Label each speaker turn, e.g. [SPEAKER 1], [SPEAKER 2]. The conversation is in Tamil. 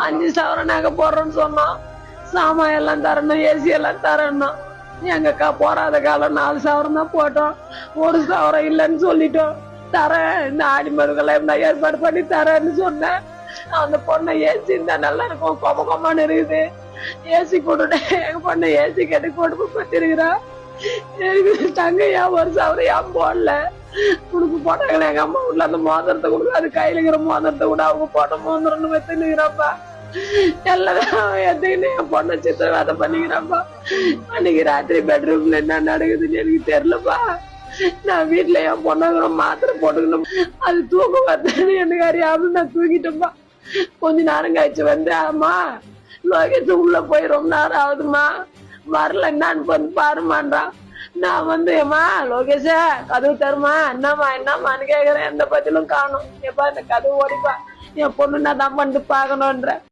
[SPEAKER 1] 5,000 நகை போடுறோன்னு சொன்னோம். சாமான் எல்லாம் தரணும், ஏசி எல்லாம் தரணும். எங்கக்கா போறாத காலம் 4,000 தான் போட்டோம். 1,000 இல்லைன்னு சொல்லிட்டோம். தரேன், இந்த ஆடி மருக்கெல்லாம் நான் ஏற்பாடு பண்ணி தரேன்னு சொன்னேன். அந்த பொண்ணை ஏசி இருந்தா நல்லா இருக்கும், கொமன்னு இருக்குது. ஏசி போட்டுட்டேன். எங்க பொண்ணை ஏசி கட்டி போட்டு பத்திருக்கிறா. தங்கையா 1,000 ஏன் போடல? உனக்கு போட்டாங்களே எங்க அம்மா வீட்டுல அந்த மோதிரத்தை கொடுக்க, அது கையில இருக்கிற மோதிரத்தை கூட அவங்க போட்ட மோதிரம்னு வச்சுக்கிறாப்பா. எல்லாம் எத்தையுன்னு என் பொண்ணை சித்திரவாதை பண்ணிக்கிறாப்பா. அன்னைக்கு ராத்திரி பெட்ரூம்ல என்ன நடக்குதுன்னு எனக்கு தெரியலப்பா. நான் வீட்டுல என் பொண்ணாங்கிற மாத்திரை போட்டுக்கணும், அது தூக்கம் வருதுன்னு எனக்கு அறியாம நான் தூக்கிட்டேன்ப்பா. கொஞ்ச நேரம் கழிச்சு வந்து, அம்மா லோகேஷ் உள்ள போய் ரொம்ப நேரம் ஆகுதுமா, வரல என்னான்னு வந்து பாருமான்றான். நான் வந்து, ஏமா லோகேஷ கதவு தருமா, என்னம்மான்னு கேக்குறேன். எந்த பதிலும் காணும். எப்பா இந்த கதவு ஓடிப்பா, என் பொண்ணு நான் தான் பண்ணிட்டு பாக்கணும்ன்ற.